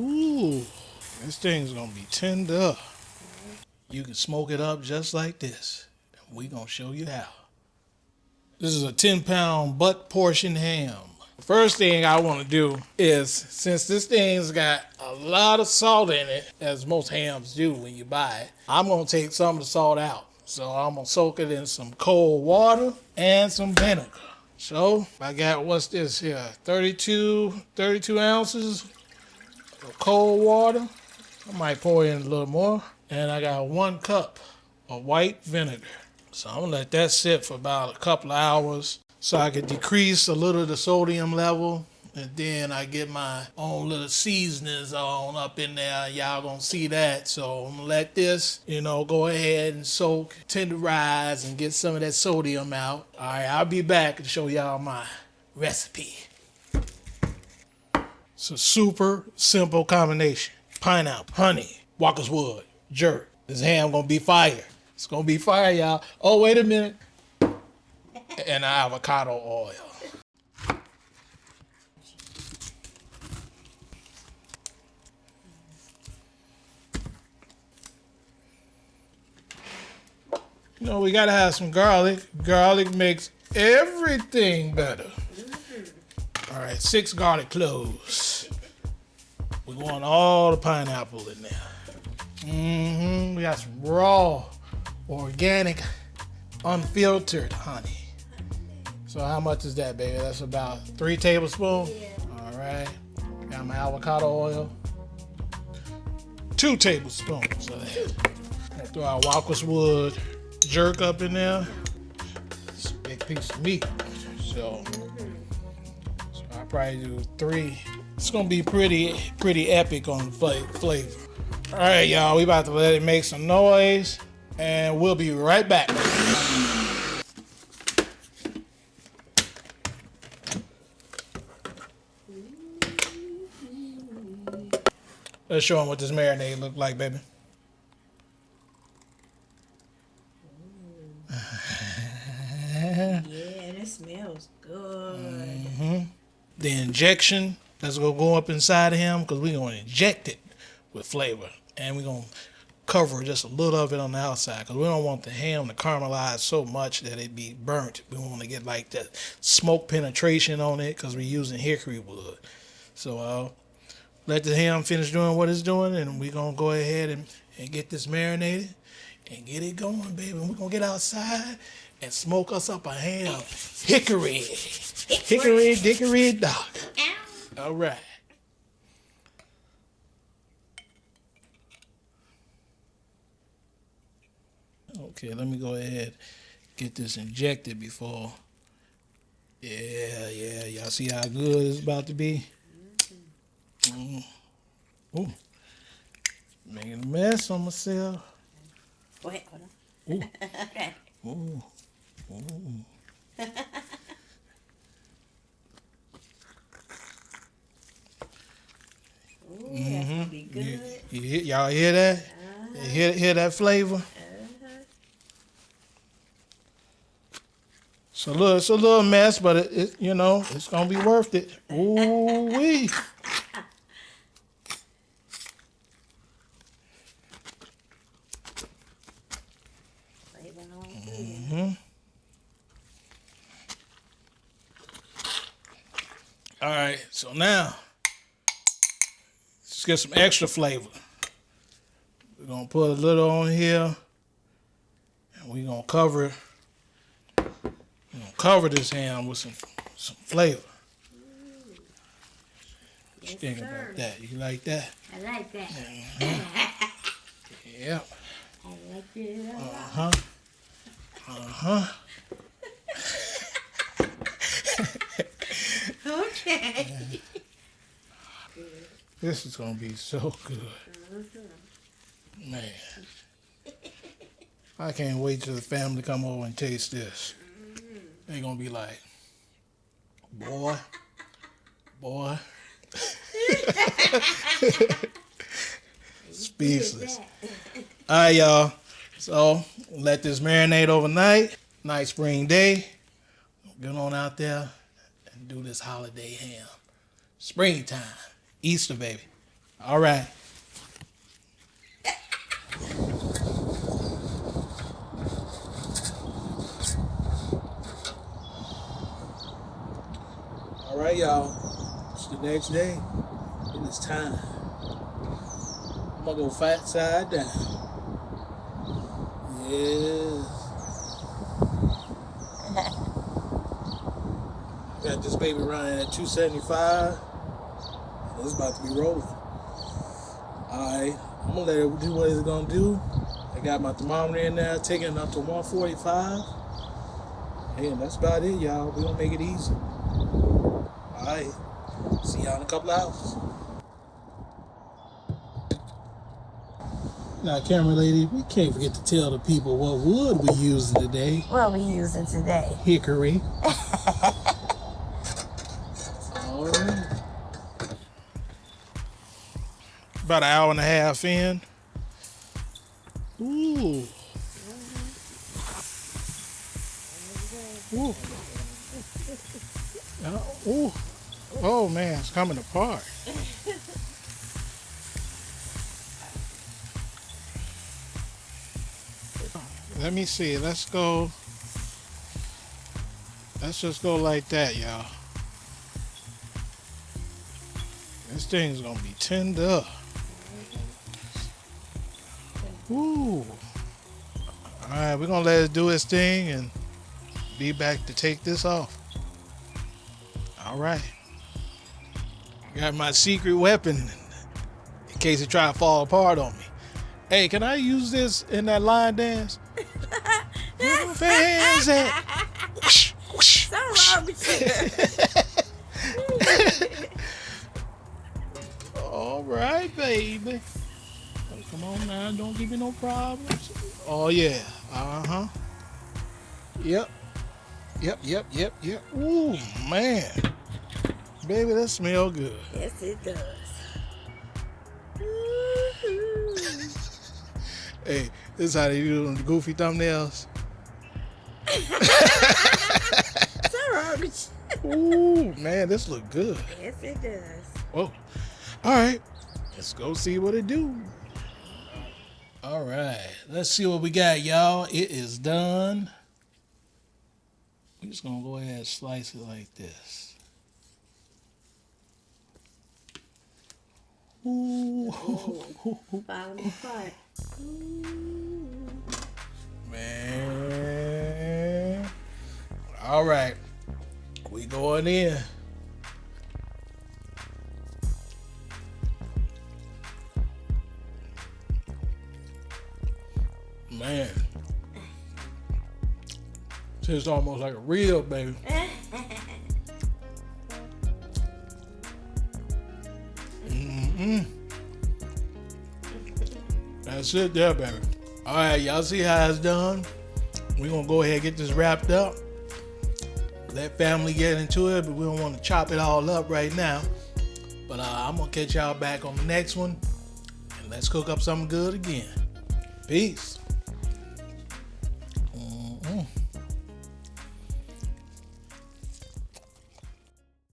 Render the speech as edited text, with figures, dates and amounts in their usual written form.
Ooh, this thing's gonna be tender. You can smoke it up just like this. And we gonna show you how. This is a 10-pound butt portion ham. First thing I want to do is, since this thing's got a lot of salt in it, as most hams do when you buy it, I'm going to take some of the salt out. So I'm going to soak it in some cold water and some vinegar. So I got, what's this here, 32 ounces of cold water. I might pour in a little more. And I got 1 cup of white vinegar. So I'm going to let that sit for about a couple of hours so I can decrease a little of the sodium level. And then I get my own little seasonings on up in there. Y'all going to see that. So I'm going to let this, go ahead and soak, tenderize, and get some of that sodium out. All right, I'll be back and show y'all my recipe. It's a super simple combination. Pineapple, honey, Walker's Wood, jerk. This ham going to be fire. It's going to be fire, y'all. Oh, wait a minute. And avocado oil. We got to have some garlic. Garlic makes everything better. All right, 6 garlic cloves. We want all the pineapple in there. We got some raw, organic, unfiltered honey. So how much is that, baby? That's about 3 tablespoons. Yeah. All right. Got my avocado oil. 2 tablespoons of that. I'll throw our Walker's Wood jerk up in there. It's a big piece of meat. So I'll probably do 3. It's gonna be pretty epic on the flavor. All right, y'all. We about to let it make some noise, and we'll be right back. Let's show them what this marinade look like, baby. Yeah, it smells good. The injection that's gonna go up inside of him, because we're gonna inject it with flavor, and we're gonna cover just a little of it on the outside, because we don't want the ham to caramelize so much that it be burnt. We want to get like that smoke penetration on it, because we're using hickory wood. So let the ham finish doing what it's doing, and we're going to go ahead and get this marinated and get it going, baby. And we're going to get outside and smoke us up a ham. Hickory, dickory, dock. All right. Okay, let me go ahead get this injected before. Yeah. Y'all see how good it's about to be? Ooh. Making a mess on myself. Wait, hold on. Ooh. Okay. Ooh. Ooh, that's gonna be good. Y'all hear that? Hear that flavor? It's a little mess, but it's gonna be worth it. Ooh wee. All right, so now let's get some extra flavor. We're gonna put a little on here, and we're gonna cover this ham with some flavor. What you think about that? You like that? I like that. Yep. I like it. Okay. This is gonna be so good. Man. I can't wait till the family come over and taste this. They're gonna be like, boy. Speechless. All right, y'all. So let this marinate overnight. Nice spring day. Get on out there and do this holiday ham. Springtime. Easter, baby. All right. All right, y'all. It's the next day. It is time. I'm gonna go fat side down. Yes. Got this baby running at 275. And it's about to be rolling. Alright, I'm gonna let it do what it's gonna do. I got my thermometer in there, taking it up to 145. And that's about it, y'all. We're gonna make it easy. Alright. See y'all in a couple hours. Now, camera lady, we can't forget to tell the people what wood we using today. What we using today? Hickory. All right. About an hour and a half in. Ooh. Ooh. Ooh. Oh man, it's coming apart. Let me see. Let's go. Let's just go like that, y'all. This thing's gonna be tender. Ooh. Alright, we're gonna let it do its thing and be back to take this off. Alright. Got my secret weapon in case it try to fall apart on me. Hey, can I use this in that line dance? Where my fans at? Whoosh, whoosh, Something wrong with you. all right, baby. Oh, come on now, don't give me no problems. Oh yeah, uh-huh. Yep. Ooh, man. Baby, that smell good. Yes, it does. Hey, this is how they do on the goofy thumbnails. Something wrong with you. Ooh, man, this look good. Yes, it does. Whoa. All right, let's go see what it do. All right, let's see what we got, y'all. It is done. We're just gonna go ahead and slice it like this. Ooh. Falling apart. Man. All right, we going in. Man, tastes almost like a real baby. That's it there, baby. All right, y'all see how it's done? We're gonna go ahead and get this wrapped up. Let family get into it, but we don't want to chop it all up right now. But I'm gonna catch y'all back on the next one, and let's cook up something good again. Peace.